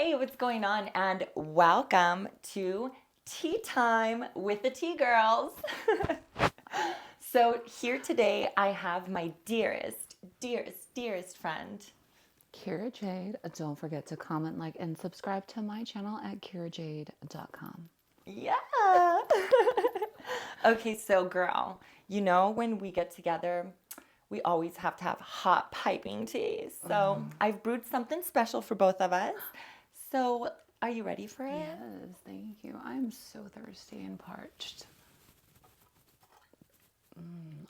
Hey, what's going on? And welcome to Tea Time with the Tea Girls. So here today I have my dearest friend, Kira Jade. Don't forget to comment, like, and subscribe to my channel at kirajade.com. Yeah. Okay, so girl, you know when we get together, we always have to have hot piping tea. So I've brewed something special for both of us. So are you ready for it? Yes, thank you. I'm so thirsty and parched.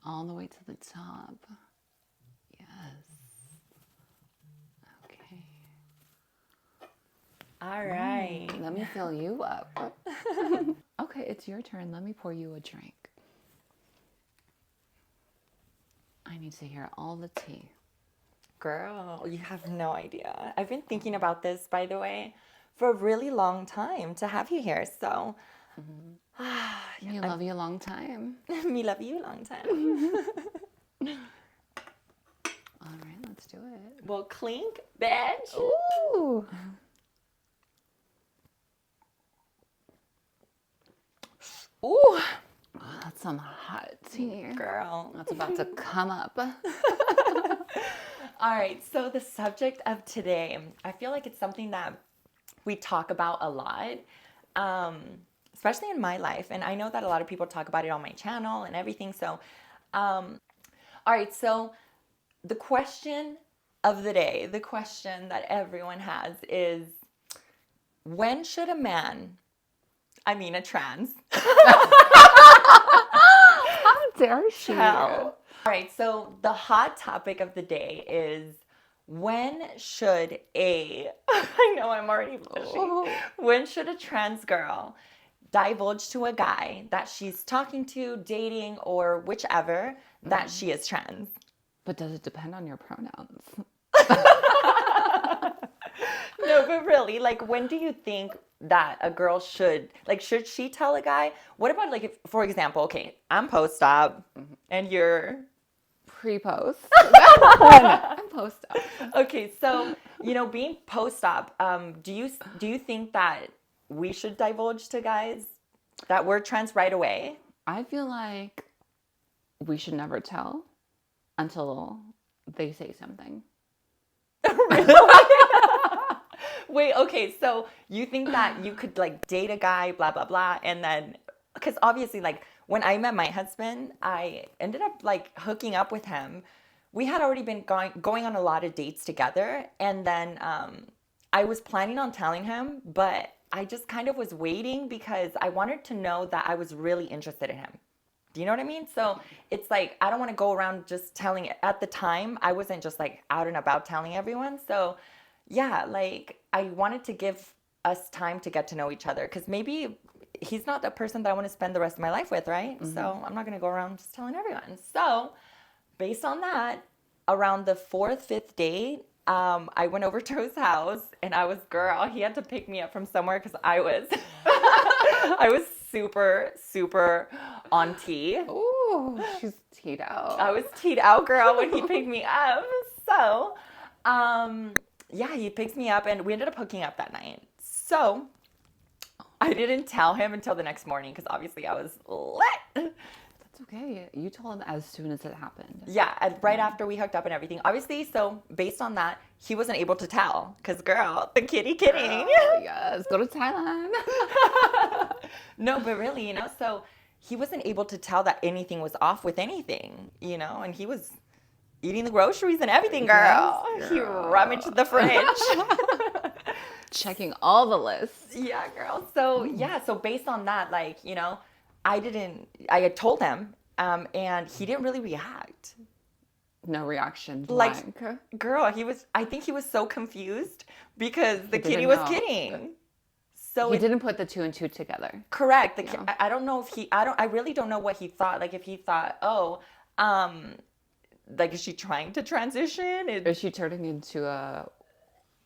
All the way to the top. Yes. Okay. All right. Let me fill you up. Okay, it's your turn. Let me pour you a drink. I need to hear all the tea. Girl, you have no idea. I've been thinking about this, by the way, for a really long time to have you here. So, Me love you a long time. me love you a long time. All right, let's do it. Well, clink, bitch. Ooh. Ooh, Oh, that's some hot tea. girl. That's about to come up. All right, so the subject of today, I feel like it's something that we talk about a lot, especially in my life. And I know that a lot of people talk about it on my channel and everything. So, all right, so the question of the day, the question that everyone has is, when should a man, a trans, How dare she? tell? All right, so the hot topic of the day is, when should I know I'm already blushing. When should a trans girl divulge to a guy that she's talking to, dating, or whichever, that she is trans? But does it depend on your pronouns? No, but really, like, when do you think that a girl should she tell a guy? What about, like, if, for example, okay, I'm post-op and you're Pre-post. I'm post-op. okay, so being post-op, do you think that we should divulge to guys that we're trans right away? I feel like we should never tell until they say something. Wait, okay, so you think that you could, like, date a guy, blah blah blah, and then, because obviously, like, when I met my husband, I ended up, like, hooking up with him. We had already been going on a lot of dates together, and then I was planning on telling him, but I just kind of was waiting because I wanted to know that I was really interested in him. Do you know what I mean? So it's like, I don't want to go around just telling it. At the time, I wasn't just, like, out and about telling everyone. So yeah, like, I wanted to give us time to get to know each other, because maybe he's not the person that I want to spend the rest of my life with, right? So I'm not going to go around just telling everyone. So based on that, around the 4th, 5th date, I went over to his house, and he had to pick me up from somewhere because I was I was super, super on tea. Ooh, she's teed out. I was teed out, girl, when he picked me up. So, yeah, he picks me up, and we ended up hooking up that night. So I didn't tell him until the next morning because obviously I was lit. That's okay. You told him as soon as it happened. Yeah, and right after we hooked up and everything. Obviously, so based on that, he wasn't able to tell because, girl, the kitty kidding. Oh, yes, go to Thailand. No, but really, so he wasn't able to tell that anything was off with anything, and he was eating the groceries and everything, girl. Yes, He girl. rummaged the fridge. Checking all the lists. Yeah, girl. So, yeah, so based on that, like, I had told him, and he didn't really react. No reaction. Like, Blank. girl, I think he was so confused because the kitty didn't was know. kidding. So He didn't put the two and two together. correct. Yeah. I don't know if I really don't know what he thought. Like, if he thought, like, is she trying to transition? Is she turning into a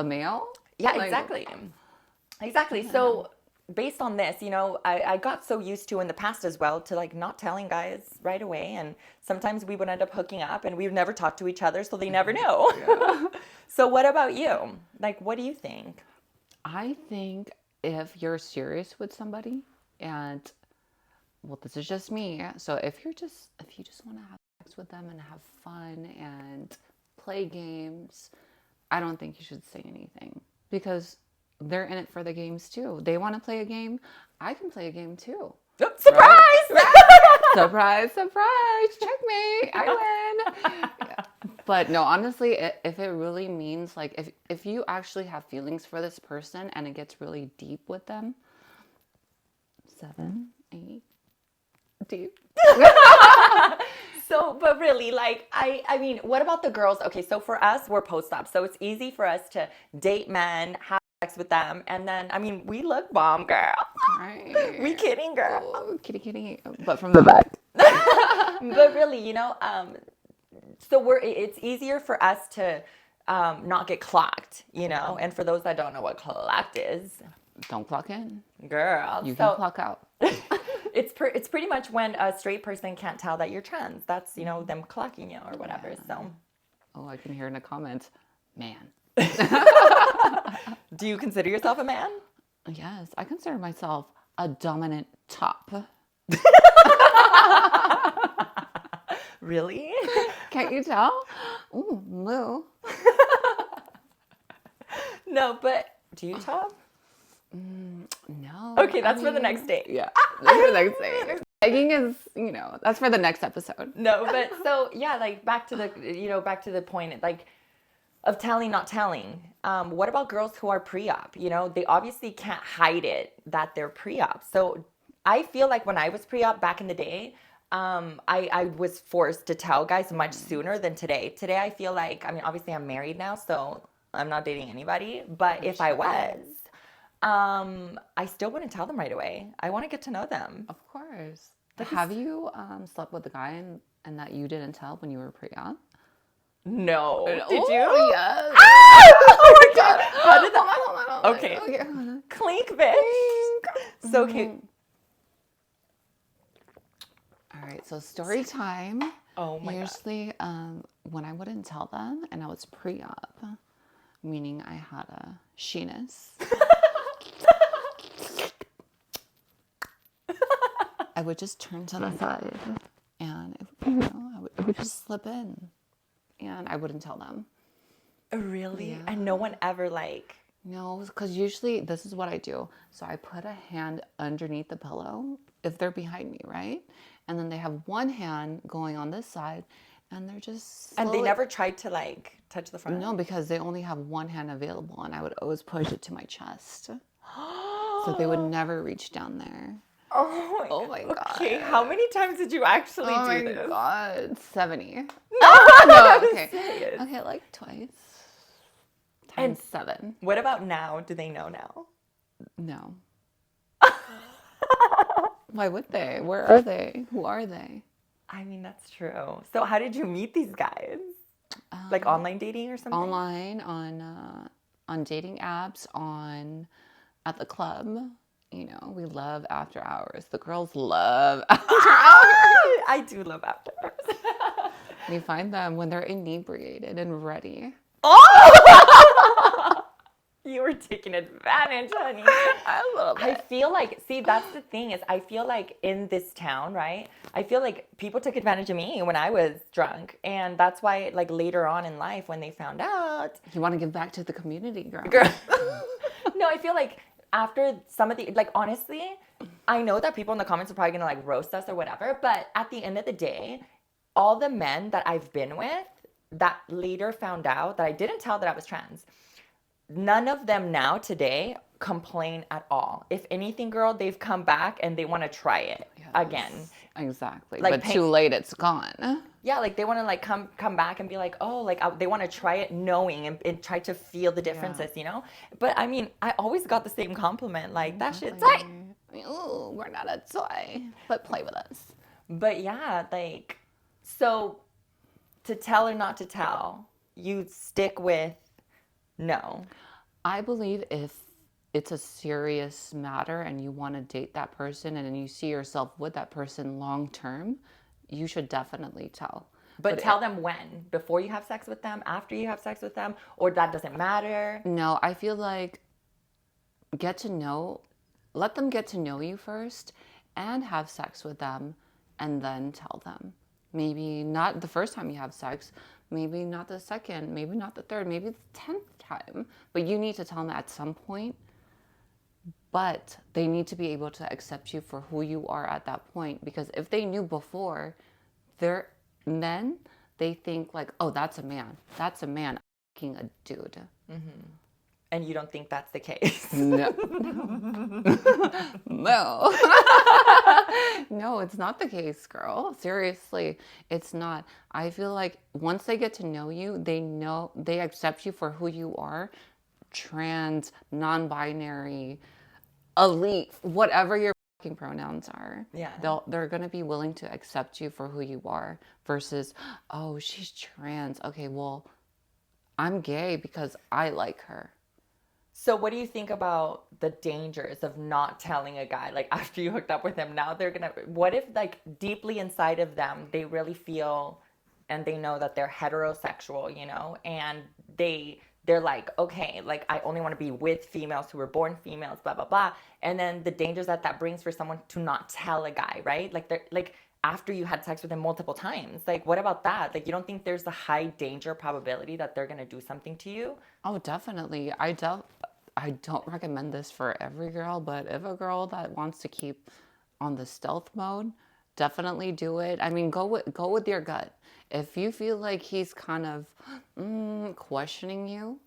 male? Yeah, Like- exactly. Exactly. So based on this, I got so used to in the past as well to, like, not telling guys right away. And sometimes we would end up hooking up and we would never talk to each other, so they never knew. Yeah. So what about you? Like, what do you think? I think if you're serious with somebody and well, this is just me. So if you just want to have sex with them and have fun and play games, I don't think you should say anything because they're in it for the games too. They want to play a game. I can play a game too. Oh, surprise! Right? Surprise, surprise. Checkmate. I win. Yeah. But no, honestly, if it really means like if you actually have feelings for this person and it gets really deep with them, 7, 8 deep. So, but really, like, I mean, what about the girls? Okay, so for us, we're post-op, so it's easy for us to date men, have sex with them, and then, I mean, we look bomb, girl. Right. We kidding, girl. Oh, kitty, but from the back. But really, you know, so it's easier for us to not get clocked, you know, and for those that don't know what clocked is, Don't clock in. girl, You can clock out. it's pretty much when a straight person can't tell that you're trans. That's, you know, them clocking you or whatever. So, Oh, I can hear in the comments, man. do you consider yourself a man? Yes, I consider myself a dominant top. Really? Can't you tell? Ooh, moo. No, but do you top? No. Okay, that's for the next date. Yeah, that's for the next date. Begging is, you know, that's for the next episode. No, but so yeah, like back to the point, like of telling, not telling. What about girls who are pre-op? You know, they obviously can't hide it that they're pre-op. So I feel like when I was pre-op back in the day, I was forced to tell guys much sooner than today. Today, I feel like, I mean, obviously I'm married now, so I'm not dating anybody. But if I was, I still wouldn't tell them right away. I want to get to know them. Of course. Have you slept with a guy and that you didn't tell when you were pre-op? No. Did Oh, you? Yes. Ah! Oh my god. How did that? Hold on. Okay. Okay. Clink, bitch. So okay. All right, so story time. Oh my god. Usually, when I wouldn't tell them and I was pre-op, meaning I had a sheenus, I would just turn to the side and it would just slip in and I wouldn't tell them. Really? Yeah. And no one ever like... No, because usually this is what I do. So I put a hand underneath the pillow if they're behind me, right? And then they have one hand going on this side and they're just And they never tried to like touch the front? No, because they only have one hand available and I would always push it to my chest. So they would never reach down there. Oh my god. Okay, how many times did you actually do this? Oh my god, 70. No, No, okay. Serious. Okay, like twice. Times 7. What about now? Do they know now? No. Why would they? Where are they? Who are they? I mean, that's true. So how did you meet these guys? Like online dating or something? Online, on dating apps, at the club. You know, we love after hours. The girls love after hours. I do love after hours. We find them when they're inebriated and ready. Oh! You were taking advantage, honey. A little bit. I feel like, see, that's the thing is I feel like in this town, right? I feel like people took advantage of me when I was drunk. And that's why, like, later on in life when they found out. You want to give back to the community, girl. No, I feel like after some of the, like, honestly, I know that people in the comments are probably going to, like, roast us or whatever. But at the end of the day, all the men that I've been with that later found out that I didn't tell that I was trans, none of them now today complain at all. If anything, girl, they've come back and they want to try it again. Exactly. Like, but too late, it's gone. Yeah, like they want to like come back and be like, oh, like they want to try it knowing and try to feel the differences, you know? But I mean, I always got the same compliment, like that shit's tight. Ooh, we're not a toy, but play with us. But yeah, like, so to tell or not to tell, you stick with no. I believe if it's a serious matter and you want to date that person and you see yourself with that person long term, you should definitely tell. But tell them when? Before you have sex with them? After you have sex with them? Or that doesn't matter? No, I feel like let them get to know you first and have sex with them and then tell them. Maybe not the first time you have sex, maybe not the second, maybe not the third, maybe the 10th time, but you need to tell them at some point. But they need to be able to accept you for who you are at that point, because if they knew before, they're men, they think like, oh, that's a man, fucking a dude. And you don't think that's the case? No. No. No, it's not the case, girl. Seriously, it's not. I feel like once they get to know you, they accept you for who you are, trans, non-binary, elite, whatever your fucking pronouns are. Yeah. They're going to be willing to accept you for who you are versus, oh, she's trans. Okay, well, I'm gay because I like her. So what do you think about the dangers of not telling a guy, like after you hooked up with him, now what if like deeply inside of them, they really feel and they know that they're heterosexual, you know, and they're like, okay, like I only want to be with females who were born females, blah, blah, blah. And then the dangers that brings for someone to not tell a guy, right? Like they're like, after you had sex with him multiple times, like what about that? Like you don't think there's a high danger probability that they're going to do something to you? Oh, definitely. I don't recommend this for every girl, but if a girl that wants to keep on the stealth mode, definitely do it. I mean, go with your gut. If you feel like he's kind of questioning you,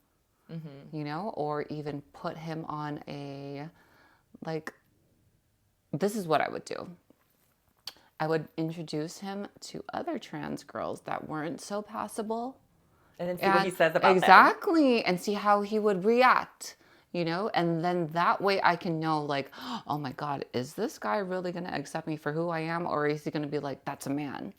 you know, or even put him on a, like, this is what I would do. I would introduce him to other trans girls that weren't so passable. And then see what he says about exactly, and see how he would react, you know? And then that way I can know, like, oh my God, is this guy really going to accept me for who I am? Or is he going to be like, that's a man,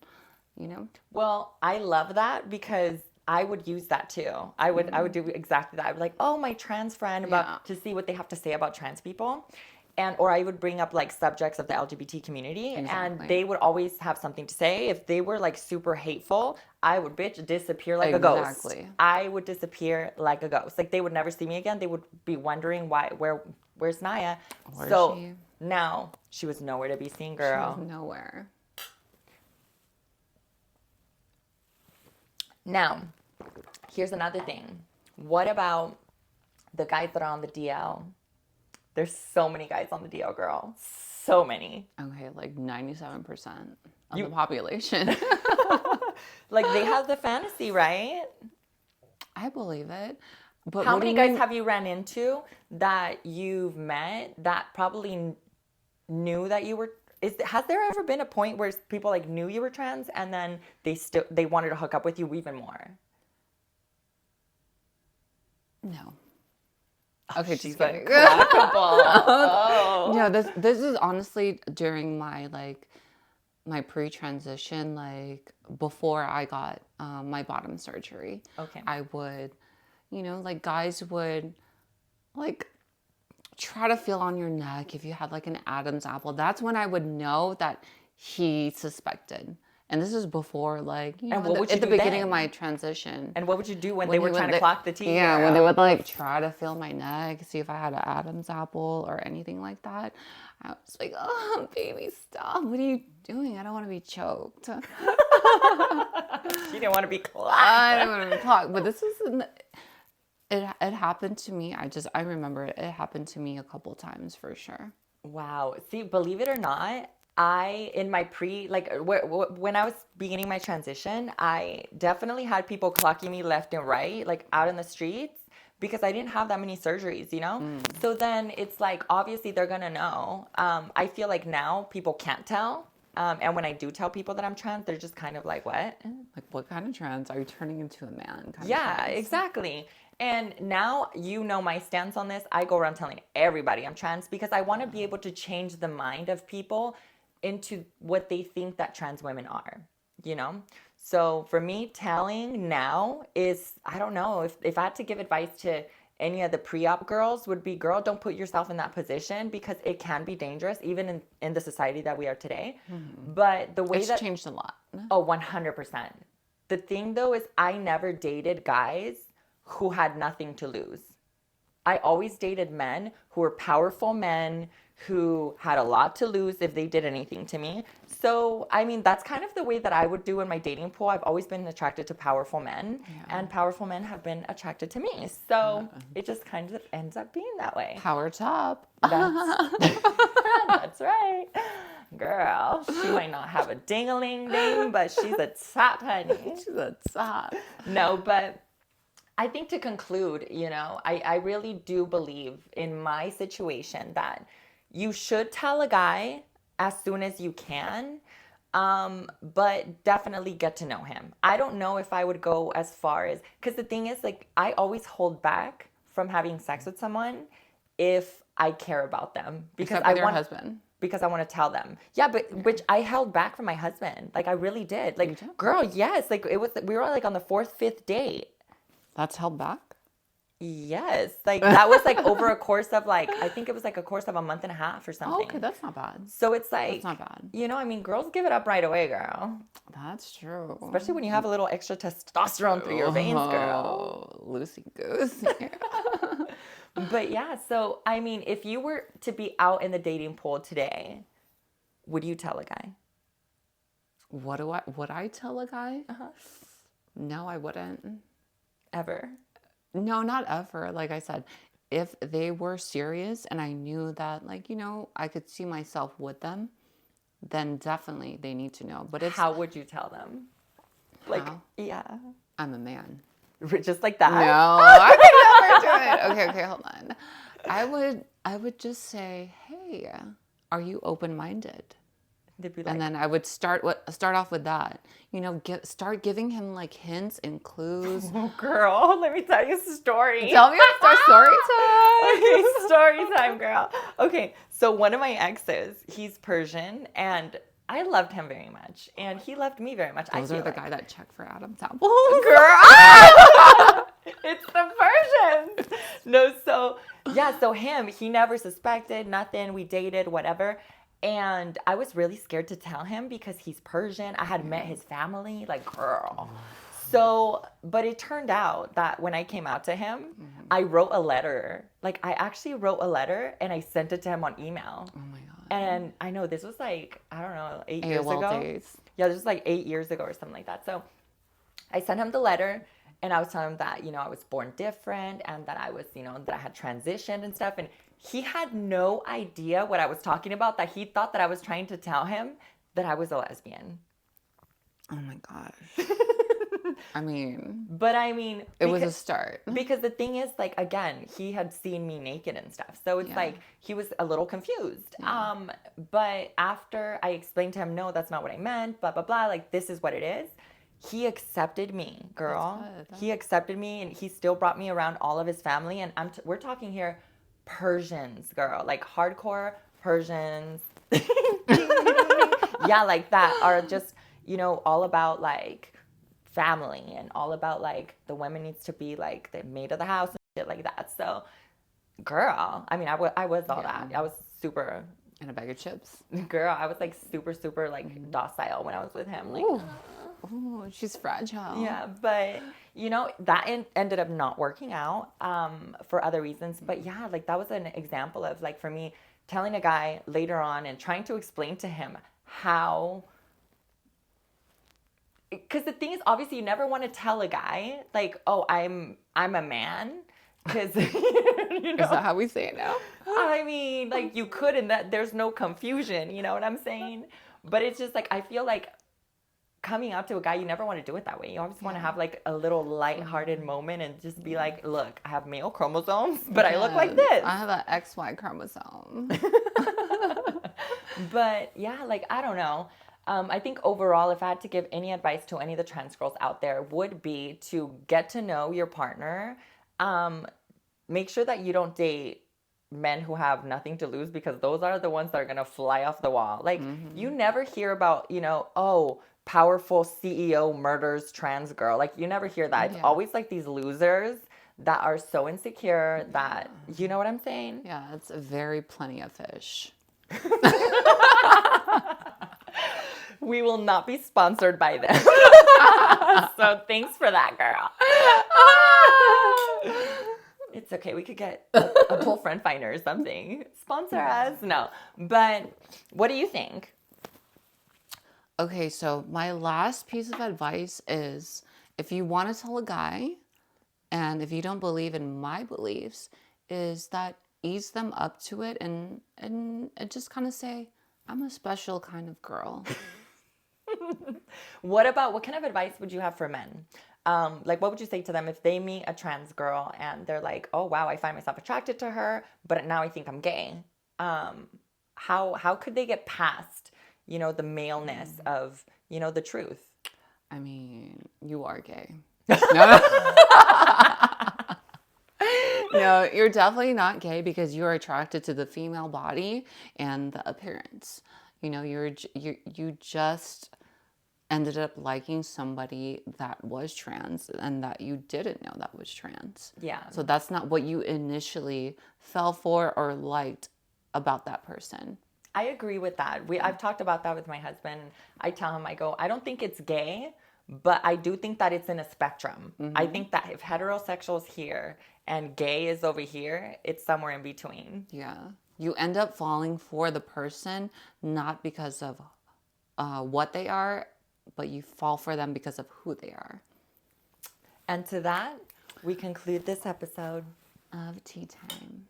you know? Well, I love that because I would use that too. I would do exactly that. I would like, oh, my trans friend to see what they have to say about trans people. Or I would bring up like subjects of the LGBT community, and they would always have something to say. If they were like super hateful, I would disappear like a ghost. I would disappear like a ghost. Like they would never see me again. They would be wondering where's Naiah? Where's she? Now she was nowhere to be seen, girl. She was nowhere. Now, here's another thing. What about the guys that are on the DL? There's so many guys on the DL, girl. So many. Okay, like 97% of the population. Like they have the fantasy, right? I believe it. But how many guys have you ran into that you've met that probably knew that you were? Has there ever been a point where people like knew you were trans and then they wanted to hook up with you even more? No. Okay, she's kidding. Oh. No, this is honestly during my my pre-transition, like before I got my bottom surgery. Okay. I would, you know, like guys would like try to feel on your neck if you had like an Adam's apple. That's when I would know that he suspected. And this is before, like, you know, at the beginning of my transition. And what would you do when they were trying to clock the teeth? Yeah, when they would, like, try to feel my neck, see if I had an Adam's apple or anything like that. I was like, oh, baby, stop. What are you doing? I don't want to be choked. She didn't want to be clocked. I didn't want to be clocked. But this is, it happened to me. I remember it happened to me a couple times for sure. Wow. See, believe it or not, in my when I was beginning my transition, I definitely had people clocking me left and right, like out in the streets, because I didn't have that many surgeries, you know? So then it's like, obviously they're going to know. I feel like now people can't tell. And when I do tell people that I'm trans, they're just kind of like, what? Like, what kind of trans? Are you turning into a man? Yeah, exactly. And now you know my stance on this. I go around telling everybody I'm trans because I want to be able to change the mind of people into what they think that trans women are, you know? So for me, telling now is, I don't know, if I had to give advice to any of the pre-op girls, would be, girl, don't put yourself in that position because it can be dangerous, even in the society that we are today. But the way it's changed a lot. Oh, 100%. The thing though is I never dated guys who had nothing to lose. I always dated men who were powerful men who had a lot to lose if they did anything to me. So, I mean, that's kind of the way that I would do in my dating pool. I've always been attracted to powerful men, and powerful men have been attracted to me. So, it just kind of ends up being that way. Power top. That's right. Girl, she might not have a ding-a-ling-ding, but she's a top, honey. She's a top. No, but I think to conclude, I really do believe in my situation that you should tell a guy as soon as you can, but definitely get to know him. I don't know if I would go as far as, because the thing is, like, I always hold back from having sex with someone if I care about them. Because Except with your husband. Because I want to tell them. Yeah, but which I held back from my husband. Like, I really did. Like, girl, yes. Like, we were like on the 4th, 5th date. That's held back? Yes. Like, that was like over a course of like, I think it was like a course of a month and a half or something. Oh, okay, that's not bad. So it's like, that's not bad. I mean, girls give it up right away, girl. That's true. Especially when you have a little extra testosterone through your veins, girl. Loosey goosey. But yeah, so I mean, if you were to be out in the dating pool today, would you tell a guy? Would I tell a guy? No, I wouldn't. Ever? No, not ever. Like I said, if they were serious and I knew that, like, I could see myself with them, then definitely they need to know. But how would you tell them? Like, yeah. I'm a man. Just like that? No, I could never do it. Okay, hold on. I would just say, hey, are you open-minded? They'd be like, and then I would start off with that. Start giving him like hints and clues. Oh, girl, let me tell you a story. Tell me a story time. Okay, story time, girl. Okay, so one of my exes, he's Persian, and I loved him very much, and he loved me very much. Those are the guy that checked for Adam's apple. Girl, it's the Persians. No, so him, he never suspected nothing. We dated, whatever. And I was really scared to tell him because he's Persian. I had met his family, like, girl. So, but it turned out that when I came out to him, I wrote a letter. Like, I actually wrote a letter and I sent it to him on email. Oh my God. And I know this was like, I don't know, 8 years ago. Days. Yeah, this was like 8 years ago or something like that. So I sent him the letter and I was telling him that, I was born different and that I was, that I had transitioned and stuff. And he had no idea what I was talking about, that he thought that I was trying to tell him that I was a lesbian. Oh my gosh. I mean, it was a start. Because the thing is, like, again, he had seen me naked and stuff. So it's like, he was a little confused. Yeah. But after I explained to him, no, that's not what I meant, blah, blah, blah, like, this is what it is. He accepted me, girl. He accepted me, and he still brought me around all of his family. And we're talking here Persians, girl, like hardcore Persians. Yeah, like that are just, all about like family and all about like the women needs to be like the maid of the house and shit like that. So, girl, I mean, I was all that. I was super. And a bag of chips. Girl, I was like super, super like docile when I was with him. Like, oh, she's fragile. Yeah, but that ended up not working out for other reasons. But yeah, like that was an example of like for me telling a guy later on and trying to explain to him how. Because the thing is, obviously, you never want to tell a guy like, "Oh, I'm a man," because Is that how we say it now? I mean, like you could, and that there's no confusion. You know what I'm saying? But it's just like I feel like coming out to a guy, you never want to do it that way. You always want to have like a little lighthearted moment and just be like, "Look, I have male chromosomes, but I look like this. I have an XY chromosome." But yeah, like I don't know. I think overall, if I had to give any advice to any of the trans girls out there, would be to get to know your partner. Make sure that you don't date men who have nothing to lose, because those are the ones that are going to fly off the wall. Like, you never hear about, powerful CEO murders trans girl. Like, you never hear that. It's always like these losers that are so insecure that, you know what I'm saying? Yeah, it's very plenty of fish. We will not be sponsored by them. So thanks for that, girl. It's okay. We could get a bull friend finder or something. Sponsor us. No. But what do you think? Okay, so my last piece of advice is if you want to tell a guy, and if you don't believe in my beliefs, is that ease them up to it and just kind of say, I'm a special kind of girl. What kind of advice would you have for men? Like, what would you say to them if they meet a trans girl and they're like, oh, wow, I find myself attracted to her, but now I think I'm gay? How could they get past, the maleness of, the truth? I mean, you are gay. No, no, you're definitely not gay because you're attracted to the female body and the appearance. You just ended up liking somebody that was trans and that you didn't know that was trans. Yeah. So that's not what you initially fell for or liked about that person. I agree with that. I've talked about that with my husband. I tell him, I go, I don't think it's gay, but I do think that it's in a spectrum. I think that if heterosexual is here and gay is over here, it's somewhere in between. Yeah. You end up falling for the person not because of what they are, but you fall for them because of who they are. And to that, we conclude this episode of Tea Time.